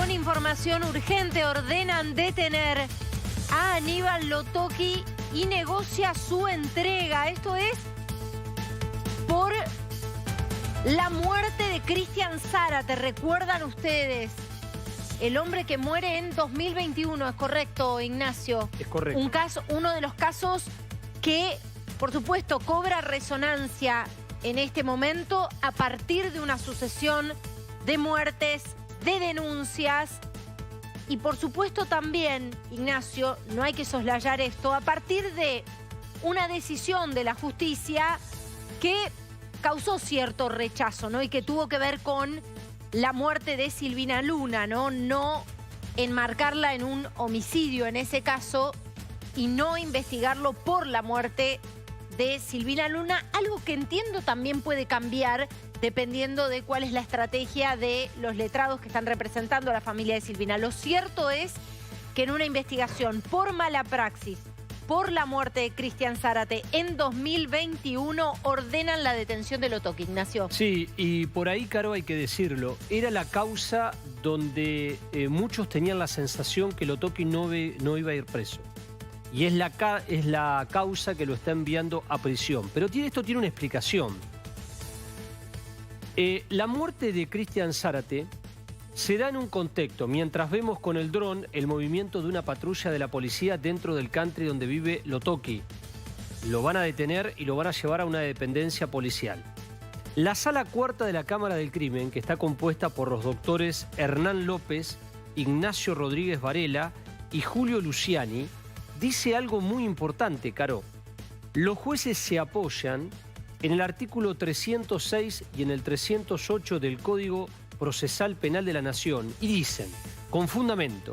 Con información urgente, ordenan detener a Aníbal Lotoki y negocia su entrega. Esto es por la muerte de Cristian Zárate. ¿Recuerdan ustedes? El hombre que muere en 2021, ¿es correcto, Ignacio? Es correcto. Uno de los casos que, por supuesto, cobra resonancia en este momento a partir de una sucesión de muertes, de denuncias y, por supuesto, también, Ignacio, no hay que soslayar esto, a partir de una decisión de la justicia que causó cierto rechazo, ¿no? Y que tuvo que ver con la muerte de Silvina Luna, ¿no? No enmarcarla en un homicidio en ese caso y no investigarlo por la muerte de Silvina Luna, algo que entiendo también puede cambiar dependiendo de cuál es la estrategia de los letrados que están representando a la familia de Silvina. Lo cierto es que en una investigación por mala praxis, por la muerte de Cristian Zárate en 2021, ordenan la detención de Lotoki, Ignacio. Sí, y por ahí, Caro, hay que decirlo, era la causa donde muchos tenían la sensación que Lotoki no iba a ir preso. Y es la causa que lo está enviando a prisión. Pero esto tiene una explicación. La muerte de Cristian Zárate se da en un contexto, mientras vemos con el dron el movimiento de una patrulla de la policía dentro del country donde vive Lotoki. Lo van a detener y lo van a llevar a una dependencia policial. La sala cuarta de la Cámara del Crimen, que está compuesta por los doctores Hernán López, Ignacio Rodríguez Varela y Julio Luciani, dice algo muy importante, Caro. Los jueces se apoyan en el artículo 306 y en el 308 del Código Procesal Penal de la Nación y dicen, con fundamento,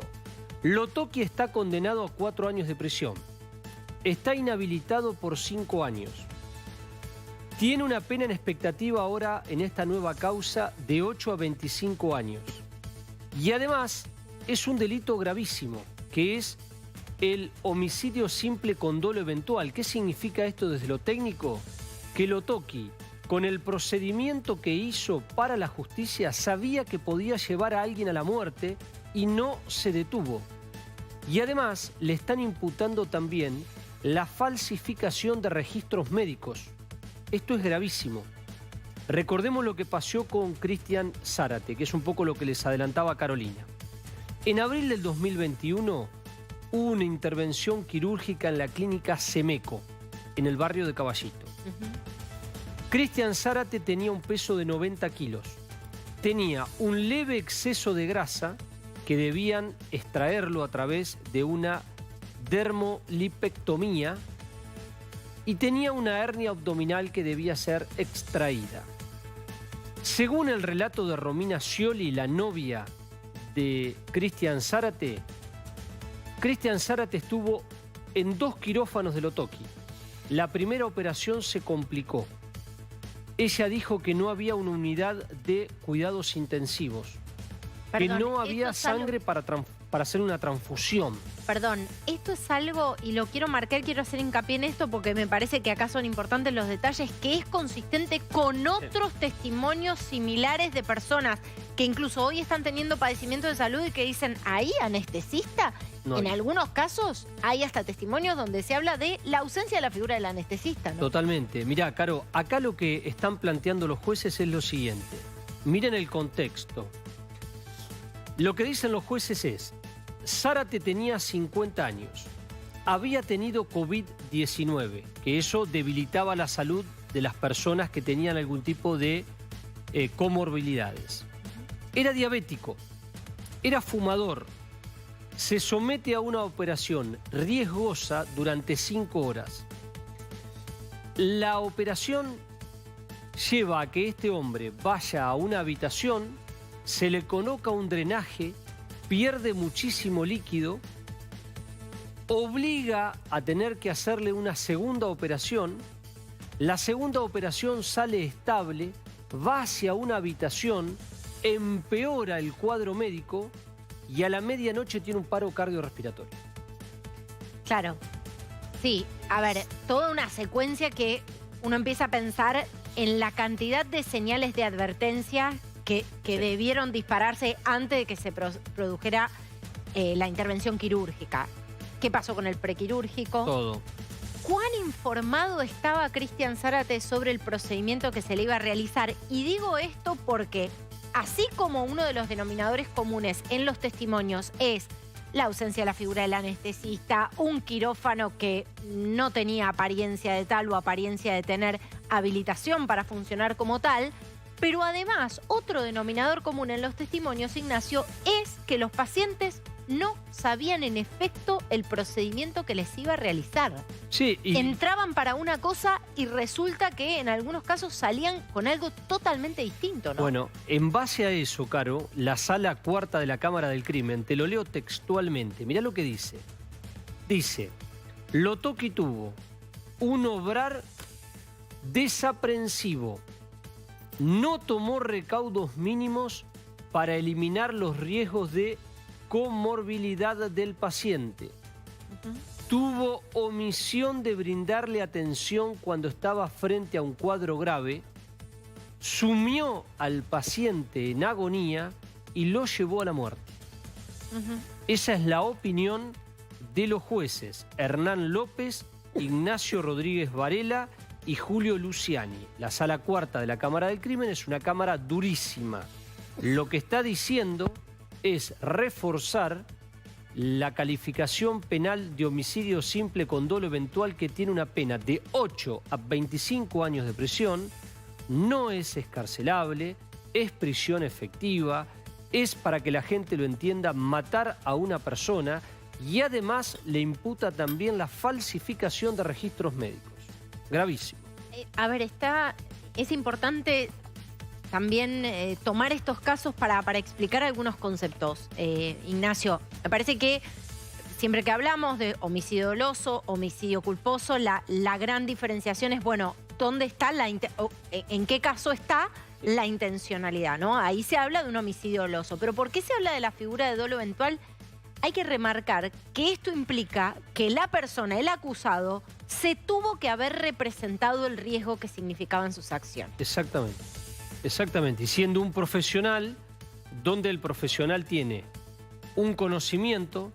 Lotoki está condenado a 4 años de prisión, está inhabilitado por 5 años, tiene una pena en expectativa ahora en esta nueva causa de 8 a 25 años y además es un delito gravísimo que es el homicidio simple con dolo eventual. ¿Qué significa esto desde lo técnico? Que Lotoki, con el procedimiento que hizo para la justicia, sabía que podía llevar a alguien a la muerte y no se detuvo. Y además le están imputando también la falsificación de registros médicos. Esto es gravísimo. Recordemos lo que pasó con Cristian Zárate, que es un poco lo que les adelantaba Carolina. En abril del 2021 hubo una intervención quirúrgica en la clínica Semeco, en el barrio de Caballito. Cristian Zárate tenía un peso de 90 kilos. Tenía un leve exceso de grasa que debían extraerlo a través de una dermolipectomía y tenía una hernia abdominal que debía ser extraída. Según el relato de Romina Scioli, la novia de Cristian Zárate estuvo en 2 quirófanos de Lotoki. La primera operación se complicó. Ella dijo que no había una unidad de cuidados intensivos, que no había sangre para hacer una transfusión. Perdón, esto es algo, y lo quiero marcar, quiero hacer hincapié en esto porque me parece que acá son importantes los detalles, que es consistente con otros testimonios similares de personas que incluso hoy están teniendo padecimiento de salud y que dicen, ¿hay anestesista? No en algunos casos hay hasta testimonios donde se habla de la ausencia de la figura del anestesista, ¿no? Totalmente. Mirá, Caro, acá lo que están planteando los jueces es lo siguiente. Miren el contexto. Lo que dicen los jueces es, Zárate tenía 50 años, había tenido COVID-19, que eso debilitaba la salud de las personas que tenían algún tipo de comorbilidades. Era diabético, era fumador, se somete a una operación riesgosa durante 5 horas. La operación lleva a que este hombre vaya a una habitación, se le coloca un drenaje, pierde muchísimo líquido, obliga a tener que hacerle una segunda operación, la segunda operación sale estable, va hacia una habitación, empeora el cuadro médico y a la medianoche tiene un paro cardiorrespiratorio. Claro, sí, a ver, toda una secuencia que uno empieza a pensar en la cantidad de señales de advertencia que debieron dispararse antes de que se produjera la intervención quirúrgica. ¿Qué pasó con el prequirúrgico? Todo. ¿Cuán informado estaba Cristian Zárate sobre el procedimiento que se le iba a realizar? Y digo esto porque, así como uno de los denominadores comunes en los testimonios es la ausencia de la figura del anestesista, un quirófano que no tenía apariencia de tal o apariencia de tener habilitación para funcionar como tal, pero además otro denominador común en los testimonios, Ignacio, es que los pacientes no sabían en efecto el procedimiento que les iba a realizar. Sí, entraban para una cosa y resulta que en algunos casos salían con algo totalmente distinto, ¿no? Bueno, en base a eso, Caro, la sala cuarta de la Cámara del Crimen, te lo leo textualmente, mirá lo que dice. Dice, Lotoki tuvo un obrar desaprensivo, no tomó recaudos mínimos para eliminar los riesgos de comorbilidad del paciente. Tuvo omisión de brindarle atención cuando estaba frente a un cuadro grave, sumió al paciente en agonía y lo llevó a la muerte. Esa es la opinión de los jueces Hernán López, Ignacio Rodríguez Varela y Julio Luciani. La sala cuarta de la Cámara del Crimen es una cámara durísima. Lo que está diciendo es reforzar la calificación penal de homicidio simple con dolo eventual, que tiene una pena de 8 a 25 años de prisión, no es excarcelable, es prisión efectiva, es, para que la gente lo entienda, matar a una persona, y además le imputa también la falsificación de registros médicos. Gravísimo. A ver, es importante también tomar estos casos para explicar algunos conceptos. Ignacio, me parece que siempre que hablamos de homicidio doloso, homicidio culposo, la gran diferenciación es, bueno, ¿dónde está en qué caso está la intencionalidad, ¿no? Ahí se habla de un homicidio doloso. Pero ¿por qué se habla de la figura de dolo eventual? Hay que remarcar que esto implica que la persona, el acusado, se tuvo que haber representado el riesgo que significaban sus acciones. Exactamente. Exactamente, y siendo un profesional, donde el profesional tiene un conocimiento,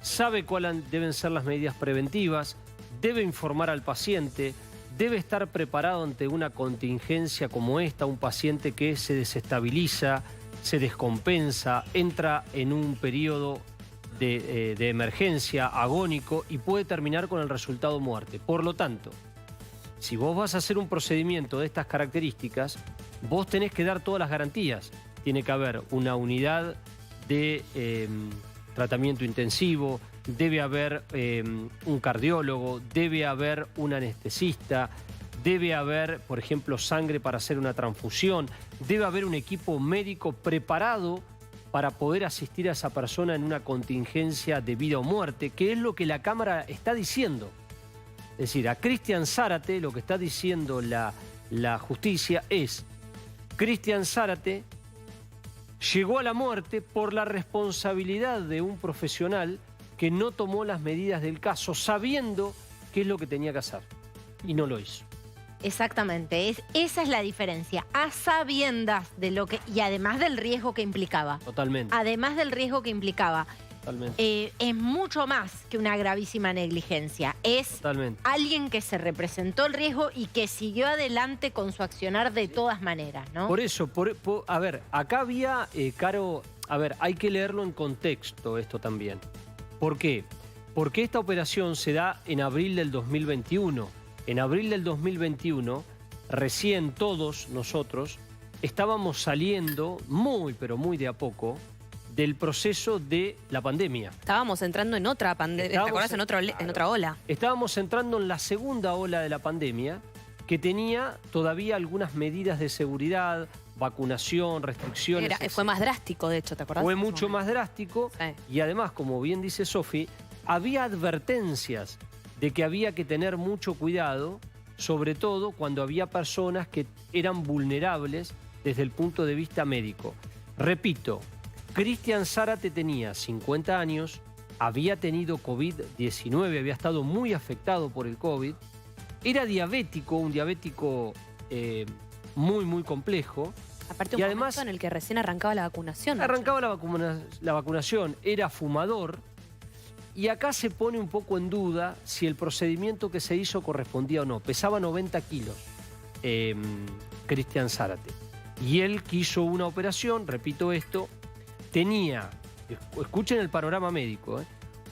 sabe cuáles deben ser las medidas preventivas, debe informar al paciente, debe estar preparado ante una contingencia como esta, un paciente que se desestabiliza, se descompensa, entra en un periodo de emergencia agónico y puede terminar con el resultado muerte. Por lo tanto, si vos vas a hacer un procedimiento de estas características, vos tenés que dar todas las garantías. Tiene que haber una unidad de tratamiento intensivo, debe haber un cardiólogo, debe haber un anestesista, debe haber, por ejemplo, sangre para hacer una transfusión, debe haber un equipo médico preparado para poder asistir a esa persona en una contingencia de vida o muerte, que es lo que la Cámara está diciendo. Es decir, a Cristian Zárate lo que está diciendo la justicia es: Cristian Zárate llegó a la muerte por la responsabilidad de un profesional que no tomó las medidas del caso sabiendo qué es lo que tenía que hacer y no lo hizo. Exactamente, esa es la diferencia, a sabiendas de lo que, y además del riesgo que implicaba. Totalmente. Además del riesgo que implicaba. Totalmente. Es mucho más que una gravísima negligencia. Es Totalmente. Alguien que se representó el riesgo y que siguió adelante con su accionar de todas maneras, ¿no? Por eso, a ver, acá había, Caro, a ver, hay que leerlo en contexto esto también. ¿Por qué? Porque esta operación se da en abril del 2021. En abril del 2021, recién todos nosotros estábamos saliendo muy, pero muy de a poco del proceso de la pandemia. Estábamos entrando en otra pandemia, ¿te acordás? En otra ola. Estábamos entrando en la segunda ola de la pandemia, que tenía todavía algunas medidas de seguridad, vacunación, restricciones. Fue más drástico, de hecho, ¿te acordás? Fue mucho más drástico, sí. Y además, como bien dice Sofi, había advertencias de que había que tener mucho cuidado, sobre todo cuando había personas que eran vulnerables desde el punto de vista médico. Repito, Cristian Zárate tenía 50 años, había tenido COVID-19, había estado muy afectado por el COVID, era diabético, un diabético muy, muy complejo, Aparte un momento en el que recién arrancaba la vacunación. Arrancaba la vacunación, era fumador. Y acá se pone un poco en duda si el procedimiento que se hizo correspondía o no. Pesaba 90 kilos Cristian Zárate. Y él quiso una operación, repito esto, tenía, escuchen el panorama médico,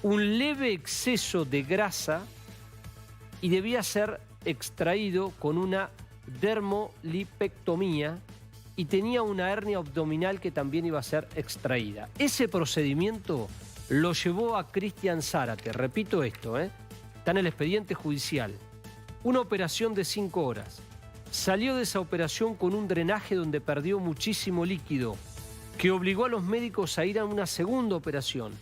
un leve exceso de grasa y debía ser extraído con una dermolipectomía y tenía una hernia abdominal que también iba a ser extraída. Ese procedimiento lo llevó a Cristian Zárate, repito esto, está en el expediente judicial, una operación de 5 horas. Salió de esa operación con un drenaje donde perdió muchísimo líquido, que obligó a los médicos a ir a una segunda operación.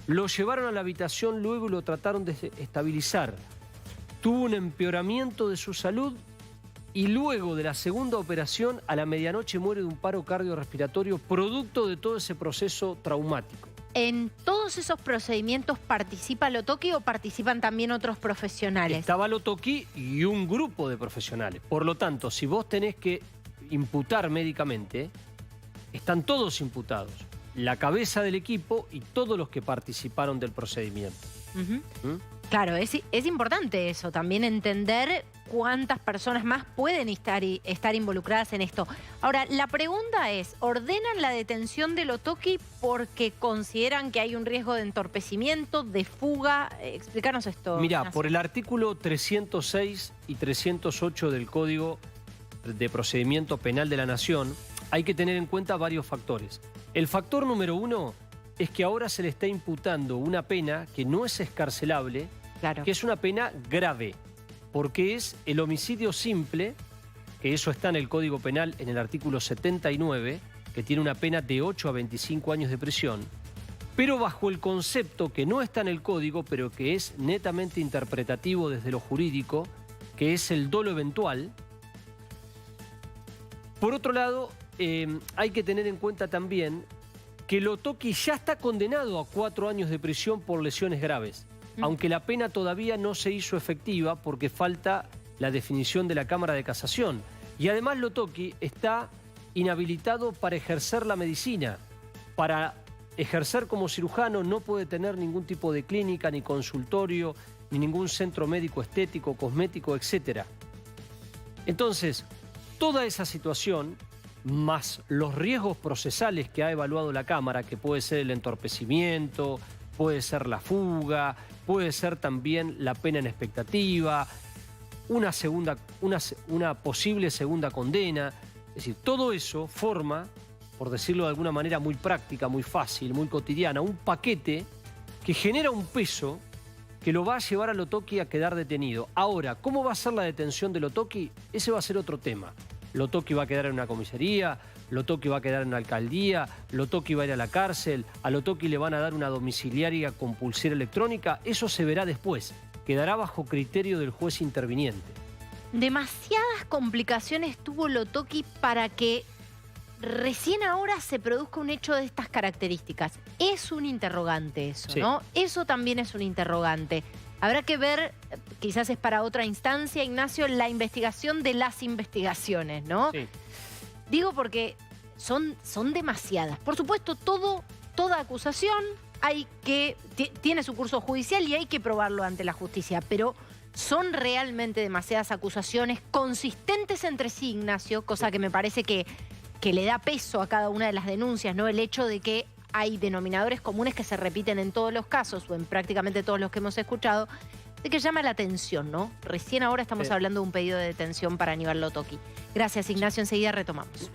Lo llevaron a la habitación luego y lo trataron de estabilizar. Tuvo un empeoramiento de su salud y luego de la segunda operación, a la medianoche muere de un paro cardiorrespiratorio producto de todo ese proceso traumático. ¿En todos esos procedimientos participa Lotoki o participan también otros profesionales? Estaba Lotoki y un grupo de profesionales. Por lo tanto, si vos tenés que imputar médicamente, están todos imputados. La cabeza del equipo y todos los que participaron del procedimiento. Claro, es importante eso, también entender cuántas personas más pueden estar involucradas en esto. Ahora, la pregunta es, ¿ordenan la detención de Lotoki porque consideran que hay un riesgo de entorpecimiento, de fuga? Explícanos esto. Mirá, por el artículo 306 y 308 del Código de Procedimiento Penal de la Nación, hay que tener en cuenta varios factores. El factor número 1 es que ahora se le está imputando una pena que no es excarcelable, que es una pena grave, porque es el homicidio simple, que eso está en el Código Penal en el artículo 79, que tiene una pena de 8 a 25 años de prisión, pero bajo el concepto que no está en el Código, pero que es netamente interpretativo desde lo jurídico, que es el dolo eventual. Por otro lado, hay que tener en cuenta también que Lotoki ya está condenado a 4 años de prisión por lesiones graves, aunque la pena todavía no se hizo efectiva porque falta la definición de la Cámara de Casación. Y además Lotoki está inhabilitado para ejercer la medicina. Para ejercer como cirujano no puede tener ningún tipo de clínica, ni consultorio, ni ningún centro médico estético, cosmético, etc. Entonces, toda esa situación, más los riesgos procesales que ha evaluado la Cámara, que puede ser el entorpecimiento, puede ser la fuga, puede ser también la pena en expectativa, una posible segunda condena. Es decir, todo eso forma, por decirlo de alguna manera muy práctica, muy fácil, muy cotidiana, un paquete que genera un peso que lo va a llevar a Lotoki a quedar detenido. Ahora, ¿cómo va a ser la detención de Lotoki? Ese va a ser otro tema. Lotoki va a quedar en una comisaría, Lotoki va a quedar en una alcaldía, Lotoki va a ir a la cárcel, a Lotoki le van a dar una domiciliaria con pulsera electrónica. Eso se verá después, quedará bajo criterio del juez interviniente. Demasiadas complicaciones tuvo Lotoki para que recién ahora se produzca un hecho de estas características. Es un interrogante eso, sí, ¿no? Eso también es un interrogante. Habrá que ver, quizás es para otra instancia, Ignacio, la investigación de las investigaciones, ¿no? Sí. Digo porque son demasiadas. Por supuesto, toda acusación tiene su curso judicial y hay que probarlo ante la justicia, pero son realmente demasiadas acusaciones consistentes entre sí, Ignacio, cosa que me parece que le da peso a cada una de las denuncias, ¿no? El hecho de que hay denominadores comunes que se repiten en todos los casos o en prácticamente todos los que hemos escuchado, de que llama la atención, ¿no? Recién ahora estamos hablando de un pedido de detención para Aníbal Lotoki. Gracias, Ignacio. Enseguida retomamos.